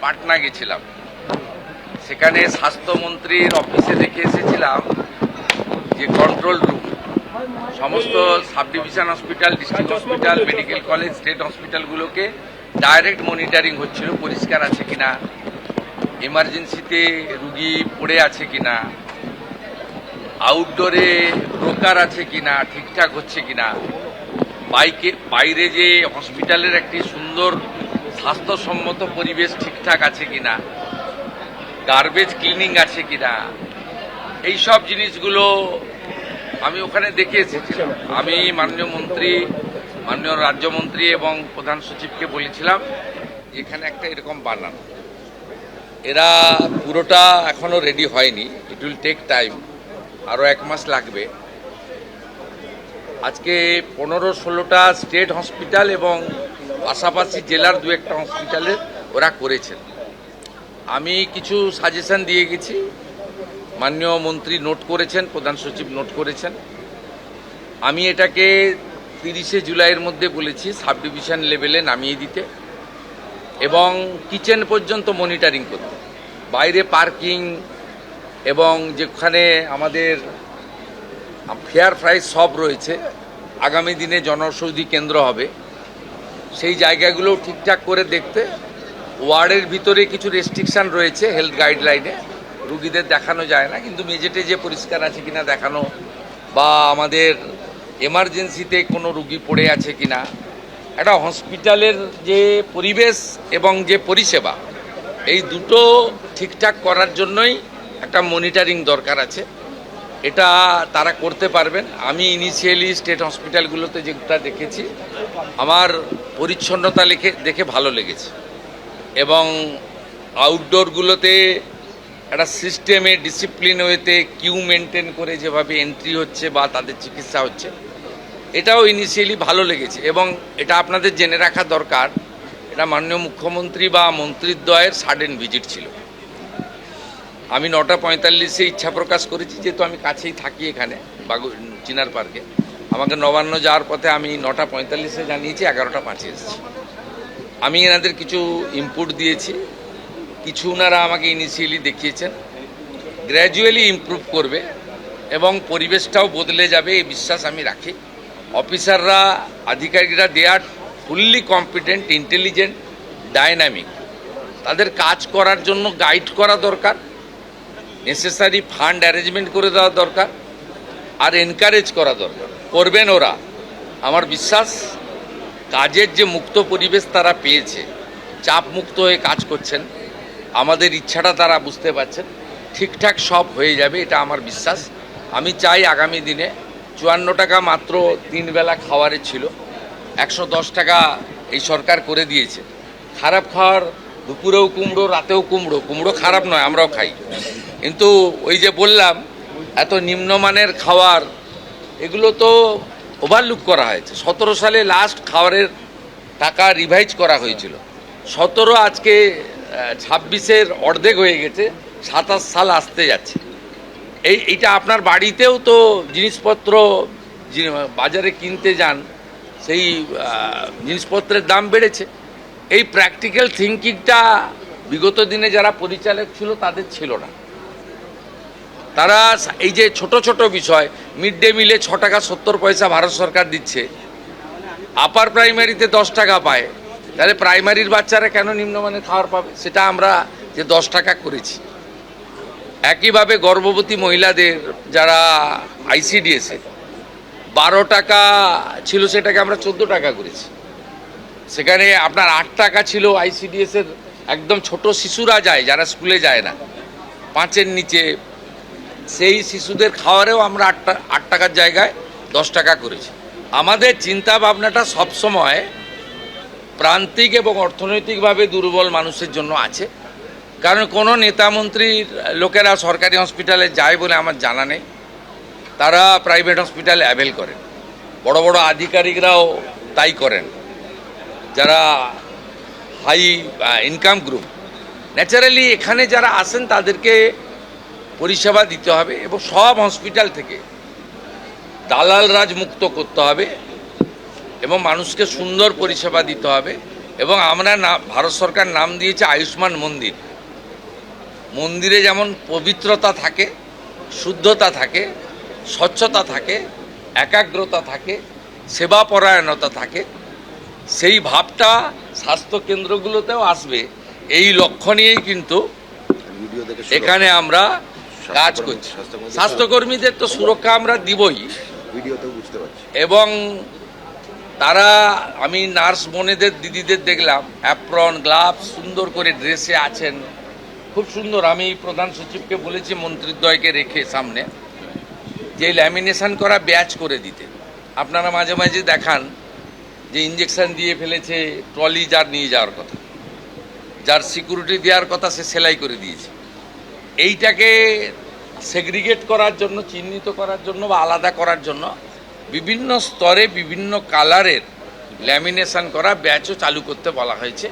পাটনা গেছিলাম, সেখানে স্বাস্থ্যমন্ত্রীর অফিসে দেখে এসেছিলাম যে কন্ট্রোল রুম সমস্ত sub division hospital, district hospital, medical college, state হসপিটালগুলোকে ডাইরেক্ট মনিটরিং হচ্ছিল পরিষ্কার আছে কিনা, এমার্জেন্সিতে রুগী পড়ে আছে কিনা, আউটডোরে ব্রোকার আছে কিনা, ঠিকঠাক হচ্ছে কিনা, বাইরে যে হসপিটালের একটি সুন্দর স্বাস্থ্যসম্মত পরিবেশ ঠিকঠাক আছে কিনা, গার্বেজ ক্লিনিং আছে কিনা, এই সব জিনিসগুলো আমি ওখানে দেখে এসেছিলাম। আমি মাননীয় মন্ত্রী, মাননীয় রাজ্যমন্ত্রী এবং প্রধান সচিবকে বলেছিলাম এখানে একটা এরকম বানান। এরা পুরোটা এখনো রেডি হয়নি, ইট উইল টেক টাইম, আরও 1 মাস লাগবে। আজকে 15-16টা স্টেট হসপিটাল এবং পাশাপাশি জেলার 2-1টা হসপিটালে ওরা করেছেন। আমি কিছু সাজেশন দিয়ে গেছি, মাননীয় মন্ত্রী নোট করেছেন, প্রধান সচিব নোট করেছেন। আমি এটাকে 30শে জুলাইয়ের মধ্যে বলেছি সাব ডিভিশন লেভেলে নামিয়ে দিতে এবং কিচেন পর্যন্ত মনিটরিং করতে, বাইরে পার্কিং এবং যেখানে আমাদের ফেয়ার প্রাইস সব রয়েছে, আগামী দিনে জনঔষধি কেন্দ্র হবে, সেই জায়গাগুলো ঠিকঠাক করে দেখতে। ওয়ার্ডের ভিতরে কিছু রেস্ট্রিকশান রয়েছে হেলথ গাইডলাইনে, রুগীদের দেখানো যায় না, কিন্তু মেঝেটে যে পরিষ্কার আছে কিনা দেখানো, বা আমাদের এমার্জেন্সিতে কোনো রুগী পড়ে আছে কিনা, একটা হসপিটালের যে পরিবেশ এবং যে পরিষেবা, এই দুটো ঠিকঠাক করার জন্যই একটা মনিটরিং দরকার আছে। এটা তারা করতে পারবেন। আমি ইনিশিয়ালি স্টেট হসপিটালগুলোতে যেটা দেখেছি, আমার পরিচ্ছন্নতা দেখে ভালো লেগেছে এবং আউটডোরগুলোতে একটা সিস্টেমে ডিসিপ্লিন ওয়েতে কিউ মেনটেন করে যেভাবে এন্ট্রি হচ্ছে বা তাদের চিকিৎসা হচ্ছে, এটাও ইনিশিয়ালি ভালো লেগেছে। এবং এটা আপনাদের জেনে রাখা দরকার, এটা মাননীয় মুখ্যমন্ত্রী বা মন্ত্রীদ্বয়ের সাডেন ভিজিট ছিল। আমি 9:45-এ ইচ্ছা প্রকাশ করেছি, যেহেতু আমি কাছেই থাকি এখানে চিনার পার্কে, আমাকে নবান্ন যাওয়ার পথে আমি 9:45-এ জানিয়েছি, 11:05-এ এসেছি। আমি এনাদের কিছু ইনপুট দিয়েছি, কিছু ওনারা আমাকে ইনিশিয়ালি দেখিয়েছেন, গ্র্যাজুয়ালি ইমপ্রুভ করবে এবং পরিবেশটাও বদলে যাবে এই বিশ্বাস আমি রাখি। অফিসাররা, আধিকারিকরা দে আর ফুললি কম্পিটেন্ট, ইন্টেলিজেন্ট, ডাইনামিক। তাদের কাজ করার জন্য গাইড করা দরকার, নেসেসারি ফান্ড অ্যারেঞ্জমেন্ট করে দেওয়া দরকার, আর এনকারেজ করা দরকার। করবেন ওরা, আমার বিশ্বাস। কাজের যে মুক্ত পরিবেশ তারা পেয়েছে, চাপ মুক্ত হয়ে কাজ করছেন, আমাদের ইচ্ছাটা তারা বুঝতে পারছেন, ঠিকঠাক সব হয়ে যাবে, এটা আমার বিশ্বাস। আমি চাই আগামী দিনে 54 টাকা মাত্র 3 বেলা খাওয়ারে ছিল, 110 টাকা এই সরকার করে দিয়েছে। খারাপ খাওয়ার, দুপুরেও কুমড়ো, রাতেও কুমড়ো, কুমড়ো খারাপ নয়, আমরাও খাই, কিন্তু ওই যে বললাম এত নিম্নমানের খাওয়ার, এগুলো তো ওভারলুক করা হয়েছে। 17 সালে লাস্ট খাওয়ারের টাকা রিভাইজ করা হয়েছিল, 17 আজকে 26-এর অর্ধেক হয়ে গেছে, 27 সাল আসতে যাচ্ছে। এইটা আপনার বাড়িতেও তো জিনিসপত্র বাজারে কিনতে যান, সেই জিনিসপত্রের দাম বেড়েছে। এই প্র্যাকটিক্যাল থিঙ্কিংটা বিগত দিনে যারা পরিচালক ছিল তাদের ছিল না। তারা এই যে ছোট ছোট বিষয়, মিড ডে মিলে 6 টাকা 70 পয়সা ভারত সরকার দিচ্ছে, আপার প্রাইমারিতে 10 টাকা পায়, তাহলে প্রাইমারির বাচ্চারা কেন নিম্নমানের খাবার পাবে? সেটা আমরা যে 10 টাকা করেছি। একইভাবে গর্ভবতী মহিলাদের যারা আইসিডিএসে 12 টাকা ছিল, সেটাকে আমরা 14 টাকা করেছি। সেখানে আপনার 8 টাকা ছিল আইসিডিএসের, একদম ছোট শিশুরা যায় যারা স্কুলে যায় না, 5-এর নিচে, সেই শিশুদের খাওয়ারেও আমরা 8 টাকার জায়গায় 10 টাকা করেছি। আমাদের চিন্তা ভাবনাটা সবসময় প্রান্তিক এবং অর্থনৈতিকভাবে দুর্বল মানুষের জন্য আছে। কারণ কোনো নেতা মন্ত্রীর লোকেরা সরকারি হসপিটালে যায় বলে আমার জানা নেই, তারা প্রাইভেট হসপিটালে অ্যাভেল করেন, বড় বড় আধিকারিকরাও তাই করেন, যারা হাই ইনকাম গ্রুপ। ন্যাচারালি এখানে যারা আসেন তাদেরকে পরিষেবা দিতে হবে এবং সব হসপিটাল থেকে দালাল রাজ মুক্ত করতে হবে এবং মানুষকে সুন্দর পরিষেবা দিতে হবে। এবং আমরা ভারত সরকার নাম দিয়েছে আয়ুষ্মান মন্দির। মন্দিরে যেমন পবিত্রতা থাকে, শুদ্ধতা থাকে, স্বচ্ছতা থাকে, একাগ্রতা থাকে, সেবাপরায়ণতা থাকে, সেই ভাবটা স্বাস্থ্যকেন্দ্রগুলোতেও আসবে, এই লক্ষ্য নিয়েই কিন্তু এখানে আমরা কাজ করছি। স্বাস্থ্যকর্মীদের তো সুরক্ষা আমরা দিবই, এবং তারা, আমি নার্স বোনেদের দিদিদের দেখলাম অ্যাপ্রন গ্লাভস সুন্দর করে ড্রেসে আছেন, খুব সুন্দর। আমি প্রধান সচিবকে বলেছি মন্ত্রীদ্বয়কে রেখে সামনে যে ল্যামিনেশন করা ব্যাচ করে দিতে। আপনারা মাঝে মাঝে দেখান যে ইঞ্জেকশন দিয়ে ফেলেছে, ট্রলি যার নিয়ে যাওয়ার কথা, যার সিকিউরিটি দেওয়ার কথা সে সেলাই করে দিয়েছে। এইটাকে সেগ্রিগেট করার জন্য, চিহ্নিত করার জন্য বা আলাদা করার জন্য বিভিন্ন স্তরে বিভিন্ন কালারের ল্যামিনেশন করা ব্যাচও চালু করতে বলা হয়েছে।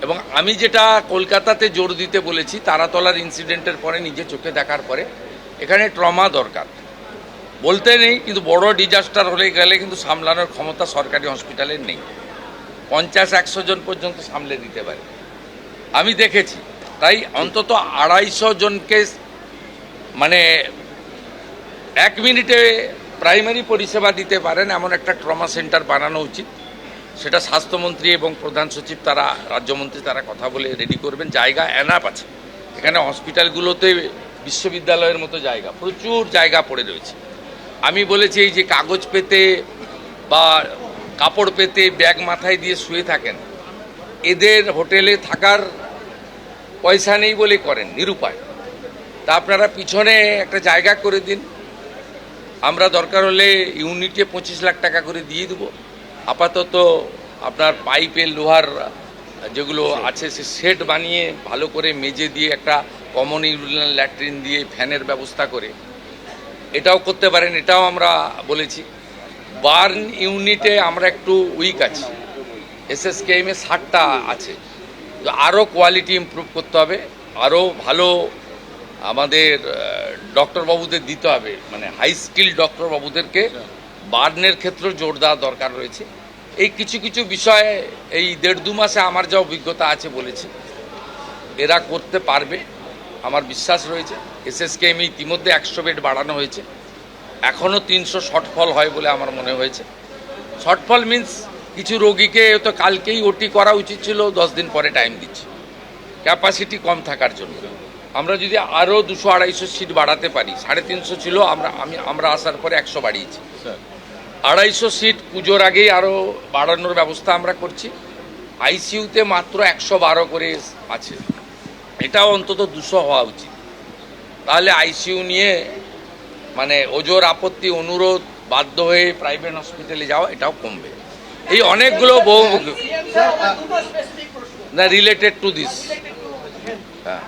এবং আমি যেটা কলকাতাতে জোর দিতে বলেছি, তারাতলার ইনসিডেন্টের পরে নিজে চোখে দেখার পরে, এখানে ট্রমা দরকার বলতে নেই, কিন্তু বড় ডিজাস্টার হলে গেলে কিন্তু সামলানোর ক্ষমতা সরকারি হসপিটালের নেই। 50-100 জন পর্যন্ত সামলে দিতে পারে, আমি দেখেছি। তাই অন্তত 250 জনকে মানে 1 মিনিটে প্রাইমারি পরিষেবা দিতে পারেন এমন একটা ট্রমা সেন্টার বানানো উচিত। সেটা স্বাস্থ্যমন্ত্রী এবং প্রধান সচিব, তারা রাজ্যমন্ত্রী, তারা কথা বলে রেডি করবেন। জায়গা এনাফ আছে এখানে, হসপিটালগুলোতে বিশ্ববিদ্যালয়ের মতো জায়গা, প্রচুর জায়গা পড়ে রয়েছে। আমি বলেছি এই যে কাগজ পেতে বা কাপড় পেতে ব্যাগ মাথায় দিয়ে শুয়ে থাকেন, এদের হোটেলে থাকার পয়সা নেই বলে করেন, নিরুপায়। তা আপনারা পিছনে একটা জায়গা করে দিন, আমরা দরকার হলে ইউনিটে 25 লাখ টাকা করে দিয়ে দেবো। আপাতত আপনার পাইপের লোহার যেগুলো আছে সে সেট বানিয়ে ভালো করে মেজে দিয়ে একটা কমন ইউরিনাল ল্যাট্রিন দিয়ে ফ্যানের ব্যবস্থা করে এটাও করতে পারেন, এটাও আমরা বলেছি। বার্ন ইউনিটে আমরা একটু উইক আছি, এসএসকেএমে 60টা আছে, তো আরও কোয়ালিটি ইমপ্রুভ করতে হবে, আরও ভালো আমাদের ডক্টরবাবুদের দিতে হবে, মানে হাই স্কিল ডক্টরবাবুদেরকে বার্নের ক্ষেত্রেও জোর দেওয়া দরকার রয়েছে। এই কিছু কিছু বিষয়ে এই 1.5-2 মাসে আমার যা অভিজ্ঞতা আছে বলেছি, এরা করতে পারবে, আমার বিশ্বাস রয়েছে। এসএসকেএমে ইতিমধ্যে 100 বেড বাড়ানো হয়েছে, এখনও 300 শর্টফল হয় বলে আমার মনে হয়েছে। শর্টফল মিন্স কিছু রোগীকে তো কালকেই ওটি করা উচিত ছিল, 10 দিন পরে টাইম দিচ্ছে ক্যাপাসিটি কম থাকার জন্য। আমরা যদি আরও 200-250 সিট বাড়াতে পারি, 350 ছিল, আমরা আসার পরে 100 বাড়িয়েছি, 250 সিট পুজোর আগেই আরও বাড়ানোর ব্যবস্থা আমরা করছি। আইসিইউতে মাত্র 112 করে আছে, এটাও অন্তত 200 হওয়া উচিত। তাহলে আইসিইউ নিয়ে মানে ওজোর আপত্তি, অনুরোধ, বাধ্য হয়ে প্রাইভেট হসপিটালে যাওয়া, এটাও কমবে। এই অনেকগুলো বহু না রিলেটেড টু দিস। হ্যাঁ,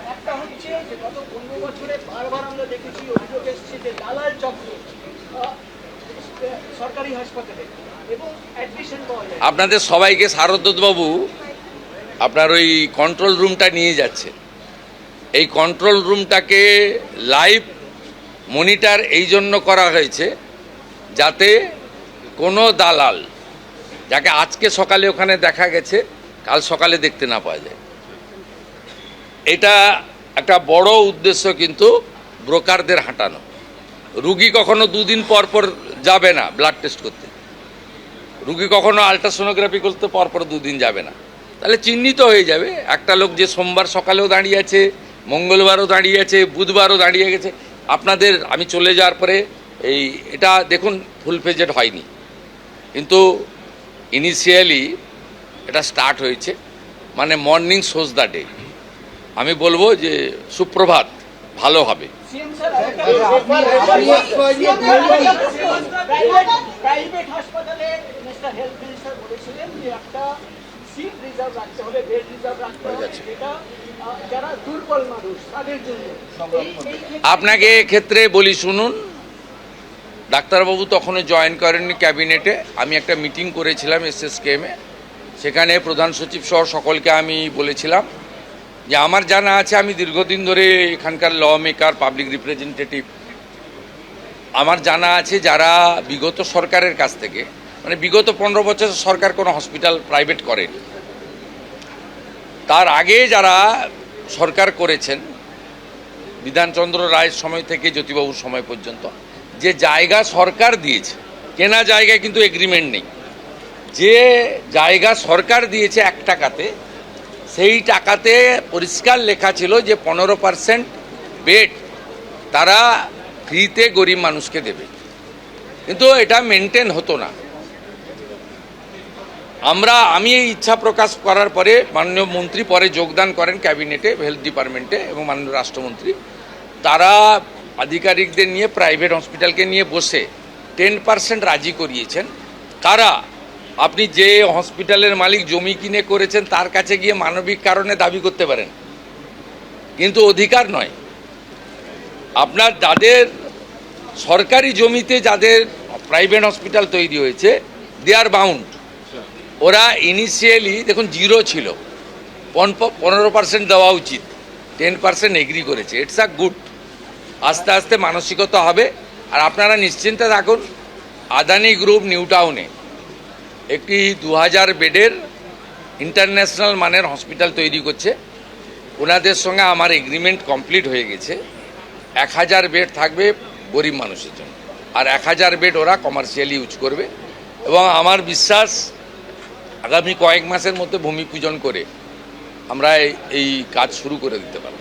আপনাদের সবাইকে শারদবাবু আপনার ওই কন্ট্রোল রুমটা নিয়ে যাচ্ছে। এই কন্ট্রোল রুমটাকে লাইভ মনিটর এই জন্য করা হয়েছে যাতে কোনো দালাল, যাকে আজকে সকালে ওখানে দেখা গেছে, কাল সকালে দেখতে না পাওয়া যায়। এটা একটা বড় উদ্দেশ্য, কিন্তু ব্রোকারদের হাঁটানো। রুগী কখনো 2 দিন পর পর যাবে না ব্লাড টেস্ট করতে, রুগী কখনো আলট্রাসোনোগ্রাফি করতে পরপর 2 দিন যাবে না, তাহলে চিহ্নিত হয়ে যাবে একটা লোক যে সোমবার সকালেও দাঁড়িয়ে আছে, মঙ্গলবারও দাঁড়িয়ে আছে, বুধবারও দাঁড়িয়ে গেছে। আপনাদের আমি চলে যাওয়ার পরে এটা দেখুন ফুল ফেজেড হয়নি, কিন্তু ইনিশিয়ালি এটা স্টার্ট হয়েছে, মানে মর্নিং শোজ দ্য ডে। আমি বলবো যে সুপ্রভাত, ভালো হবে। আপনাকে ক্ষেত্রে বলি শুনুন, ডাক্তারবাবু তখনও জয়েন করেননি ক্যাবিনেটে। আমি একটা মিটিং করেছিলাম এসএসকেএমে, সেখানে প্রধান সচিব সহ সকলকে আমি বলেছিলাম যে আমার জানা আছে, আমি দীর্ঘদিন ধরে এখানকার ল মেকার, পাবলিক রিপ্রেজেন্টেটিভ, আমার জানা আছে যারা বিগত সরকারের কাছ থেকে, মানে বিগত 15 বছর সরকার কোনো হসপিটাল প্রাইভেট করেনি, তার আগে যারা সরকার করেছেন বিধানচন্দ্র রায়ের সময় থেকে জ্যোতিবাবুর সময় পর্যন্ত, যে জায়গা সরকার দিয়েছে, কেনা জায়গায় কিন্তু এগ্রিমেন্ট নেই, যে জায়গা সরকার দিয়েছে 1 টাকাতে, সেই টাকাতে পরিষ্কার লেখা ছিল যে 15% বেড তারা ফ্রিতে গরিব মানুষকে দেবে, কিন্তু এটা মেনটেন হতো না। আমি এই ইচ্ছা প্রকাশ করার পরে মাননীয় মন্ত্রী পরে যোগদান করেন ক্যাবিনেটে, হেলথ ডিপার্টমেন্টে, এবং মাননীয় রাষ্ট্রমন্ত্রী তারা আধিকারিকদের নিয়ে প্রাইভেট হসপিটালকে নিয়ে বসে 10% রাজি করিয়েছেন। তারা আপনি যে হসপিটালের মালিক জমি কিনে করেছেন তার কাছে গিয়ে মানবিক কারণে দাবি করতে পারেন, কিন্তু অধিকার নয়। আপনার যাদের সরকারি জমিতে যাদের প্রাইভেট হসপিটাল তৈরি হয়েছে, দে আর বাউন্ড। ওরা ইনিশিয়ালি দেখুন 0 ছিল, 15% দেওয়া উচিত, 10% এগ্রি করেছে। It's a good. আস্তে আস্তে মানসিকতা হবে। আর আপনারা নিশ্চিন্তে থাকুন, আদানি গ্রুপ নিউ টাউনে একটি 2000 বেডের ইন্টারন্যাশনাল মানের হসপিটাল তৈরি করছে। ওনাদের সঙ্গে আমার এগ্রিমেন্ট কমপ্লিট হয়ে গেছে। 1000 বেড থাকবে গরিব মানুষের জন্য, আর 1000 বেড ওরা কমার্শিয়ালি ইউজ করবে। এবং আমার বিশ্বাস আগামী কয়েক মাসের মধ্যে ভূমি পূজন করে আমরা এই কাজ শুরু করে দিতে পারব।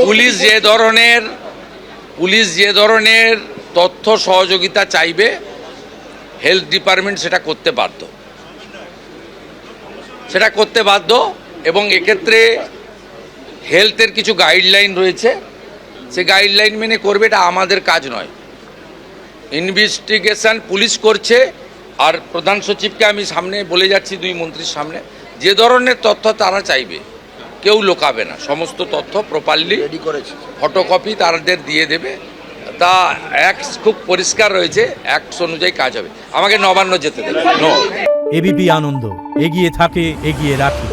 পুলিশ যে ধরনের তথ্য সহযোগিতা চাইবে, হেলথ ডিপার্টমেন্ট সেটা করতে বাধ্য। এবং এক্ষেত্রে হেলথের কিছু গাইডলাইন রয়েছে, সে গাইডলাইন মেনে করবে। এটা আমাদের কাজ নয়। ইনভেস্টিগেশন পুলিশ করছে। আর প্রধান সচিবকে আমি সামনে বলে যাচ্ছি, 2 মন্ত্রীর সামনে, যে ধরনের তথ্য তারা চাইবে কেউ লোকাবে না, সমস্ত তথ্য প্রপারলি ফটোকপি তাদের দিয়ে দেবে। তা অ্যাক্ট খুব পরিষ্কার রয়েছে, অ্যাক্ট অনুযায়ী কাজ হবে। আমাকে নবান্ন যেতে দেবে। এবিপি আনন্দ, এগিয়ে থাকে, এগিয়ে রাখে।